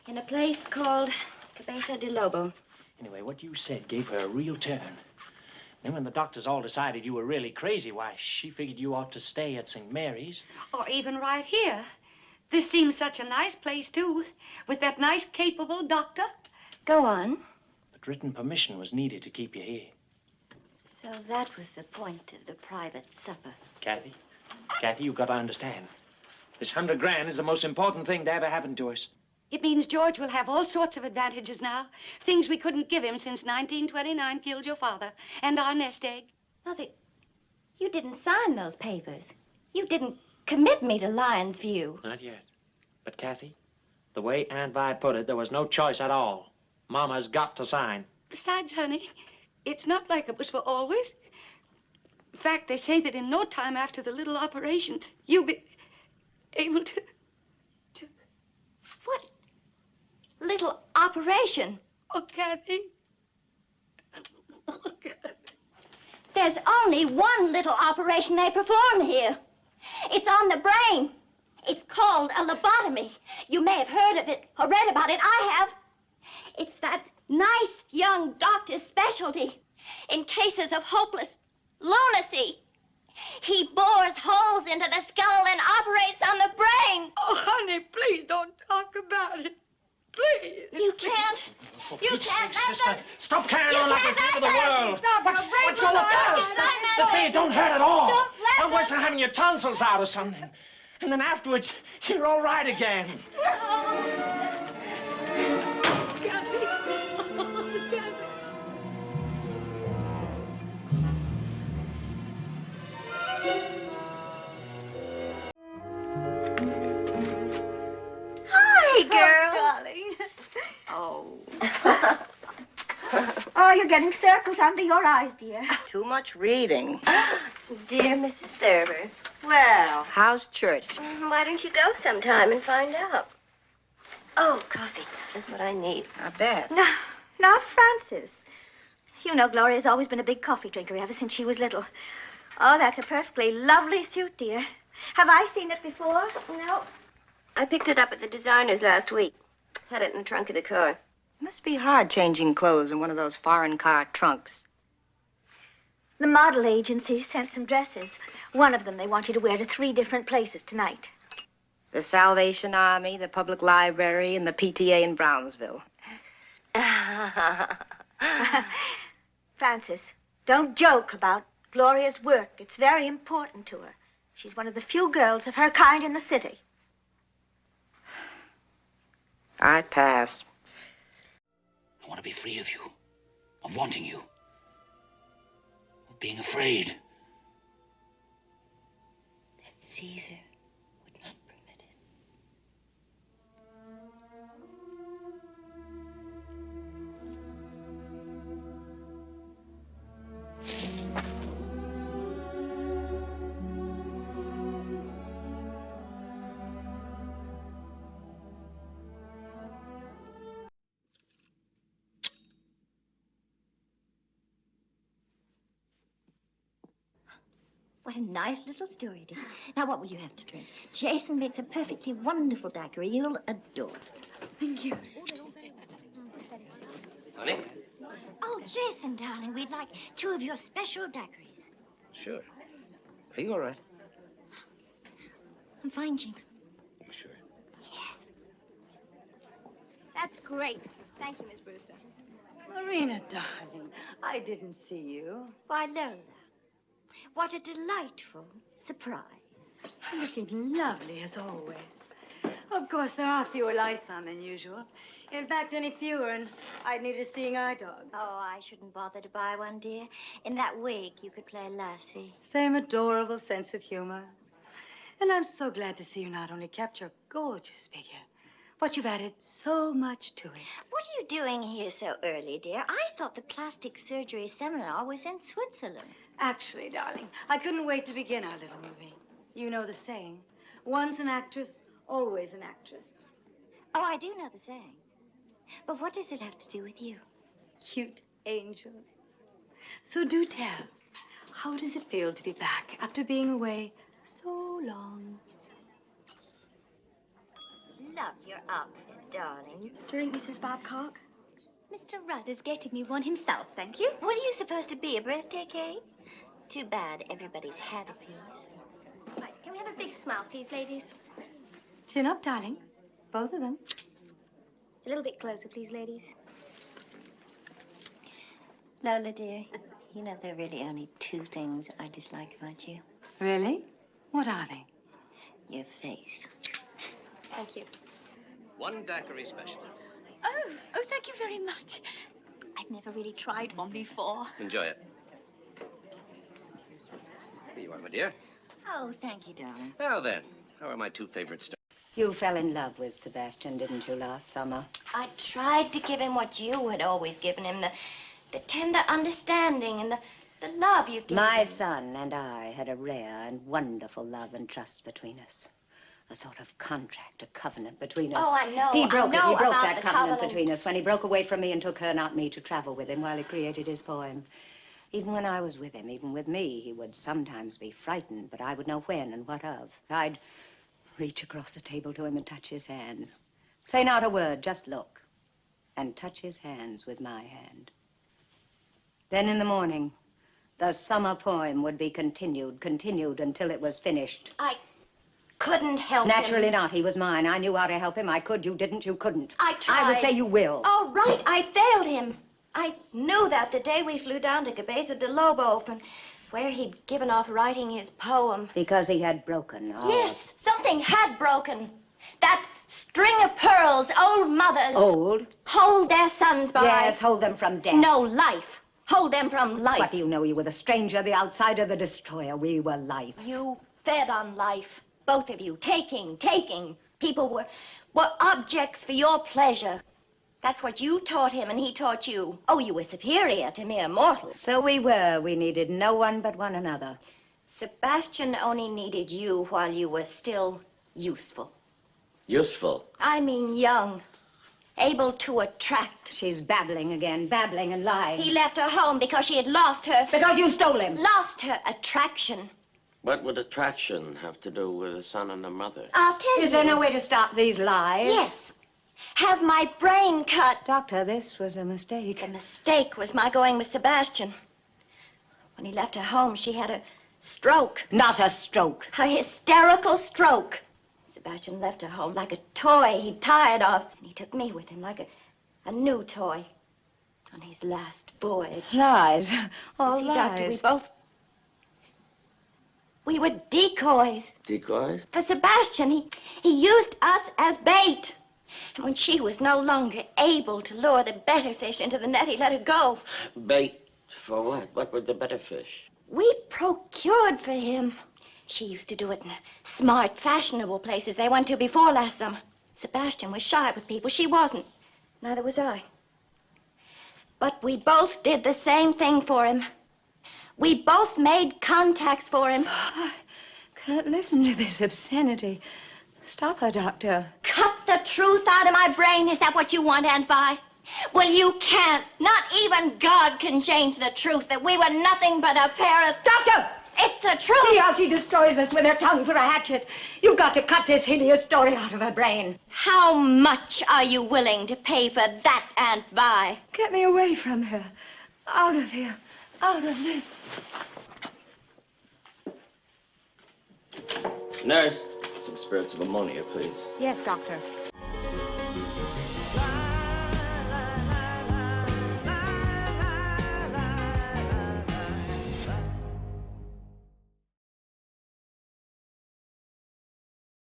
In a place called Cabeza de Lobo. Anyway, what you said gave her a real turn. Then when the doctors all decided you were really crazy, why, she figured you ought to stay at St. Mary's. Or even right here. This seems such a nice place, too, with that nice, capable doctor. Go on. But written permission was needed to keep you here. So that was the point of the private supper. Kathy, you've got to understand. This 100 grand is the most important thing to ever happen to us. It means George will have all sorts of advantages now. Things we couldn't give him since 1929 killed your father. And our nest egg. Mother, you didn't sign those papers. You didn't commit me to Lion's View. Not yet. But, Kathy, the way Aunt Vi put it, there was no choice at all. Mama's got to sign. Besides, honey, it's not like it was for always. In fact, they say that in no time after the little operation, you'll be able to... What little operation? Oh, Kathy. Oh, Kathy. There's only one little operation they perform here. It's on the brain. It's called a lobotomy. You may have heard of it or read about it. I have. It's that nice young doctor's specialty in cases of hopeless lunacy. He bores holes into the skull and operates on the brain. Oh, honey, please don't talk about it. Please. You can't. You can't let them. Stop carrying on like it's the end of the world. Stop, What's all the fuss? They say it don't hurt at all. Don't let I'm worse than having your tonsils out or something. And then afterwards, you're all right again. Kathy. Oh, Kathy. Hi, girls. Darling. Oh. Oh, you're getting circles under your eyes, dear. Too much reading. Dear Mrs. Thurber, Well, how's church? why don't you go sometime and find out? Oh, coffee. Just what I need. I bet. Now, Francis. You know Gloria's always been a big coffee drinker ever since she was little. Oh, that's a perfectly lovely suit, dear. Have I seen it before? No. I picked it up at the designer's last week. Had it in the trunk of the car. Must be hard changing clothes in one of those foreign car trunks. The model agency sent some dresses. One of them they want you to wear to 3 different places tonight. The Salvation Army, the Public Library, and the PTA in Brownsville. Francis, don't joke about Gloria's work. It's very important to her. She's one of the few girls of her kind in the city. I pass. I want to be free of you, of wanting you, of being afraid. That Caesar would not permit it. What a nice little story, dear. Now, what will you have to drink? Jason makes a perfectly wonderful daiquiri. You'll adore it. Thank you. Honey? Oh, Jason, darling, we'd like 2 of your special daiquiris. Sure. Are you all right? I'm fine, Jinx. You sure? Yes. That's great. Thank you, Miss Brewster. Marina, darling, I didn't see you. Why, Lola, what a delightful surprise. Looking lovely as always. Of course, there are fewer lights on than usual. In fact, any fewer, and I'd need a seeing eye dog. Oh, I shouldn't bother to buy one, dear. In that wig, you could play Lassie. Same adorable sense of humor. And I'm so glad to see you not only kept your gorgeous figure, but you've added so much to it. What are you doing here so early, dear? I thought the plastic surgery seminar was in Switzerland. Actually, darling, I couldn't wait to begin our little movie. You know the saying, once an actress, always an actress. Oh, I do know the saying. But what does it have to do with you? Cute angel. So do tell, how does it feel to be back after being away so long? love your outfit, darling. Drink, Mrs. Babcock. Mr. Rudd is getting me one himself, thank you. What are you supposed to be, a birthday cake? Too bad everybody's had a piece. Right, can we have a big smile, please, ladies? Chin up, darling. Both of them. A little bit closer, please, ladies. Lola, dear, you know there are really only two things I dislike about you. Really? What are they? Your face. Thank you. One daiquiri special. Oh, thank you very much. I've never really tried one before. Enjoy it. Here you are, my dear. Oh, thank you, darling. Now then, how are my two favorite stars? You fell in love with Sebastian, didn't you, last summer? I tried to give him what you had always given him, the tender understanding and the love you gave My him. son and I had a rare and wonderful love and trust between us. A sort of contract, a covenant between us. Oh, I know. He broke it. He broke about that the covenant between us when he broke away from me and took her, not me, to travel with him while he created his poem. Even when I was with him, even with me, he would sometimes be frightened, but I would know when and what of. I'd reach across the table to him and touch his hands. Say not a word, just look. And touch his hands with my hand. Then in the morning, the summer poem would be continued until it was finished. I couldn't help him. Naturally not. He was mine. I knew how to help him. I could. You didn't. You couldn't. I tried. I would say you will. Oh, right. I failed him. I knew that the day we flew down to Cabeza de Lobo, where he'd given off writing his poem. Because he had broken. Oh. Yes, something had broken. That string of pearls old mothers... Old? Hold their sons by... Yes, hold them from death. No, life. Hold them from life. What do you know? You were the stranger, the outsider, the destroyer. We were life. You fed on life. Both of you. Taking. People were objects for your pleasure. That's what you taught him and he taught you. Oh, you were superior to mere mortals. So we were. We needed no one but one another. Sebastian only needed you while you were still useful. Useful? I mean young. Able to attract. She's babbling again, babbling and lying. He left her home because she had lost her... Because you stole him. Lost her attraction. What would attraction have to do with a son and a mother? I'll tell you. Is there no way to stop these lies? Yes. Have my brain cut. Doctor, this was a mistake. The mistake was my going with Sebastian. When he left her home, she had a stroke. Not a stroke. A hysterical stroke. Sebastian left her home like a toy he'd tired of. And he took me with him like a new toy on his last voyage. Lies. All See, lies. Doctor, we were decoys. Decoys? For Sebastian, he used us as bait. And when she was no longer able to lure the better fish into the net, he let her go. Bait for what? What were the better fish? We procured for him. She used to do it in the smart, fashionable places they went to before last summer. Sebastian was shy with people. She wasn't. Neither was I. But we both did the same thing for him. We both made contacts for him. I can't listen to this obscenity. Stop her, Doctor. Cut the truth out of my brain. Is that what you want, Aunt Vi? Well, you can't. Not even God can change the truth that we were nothing but a pair of... Doctor! It's the truth! See how she destroys us with her tongue for a hatchet. You've got to cut this hideous story out of her brain. How much are you willing to pay for that, Aunt Vi? Get me away from her. Out of here. Out of this. Nurse, some spirits of ammonia, please. Yes, Doctor.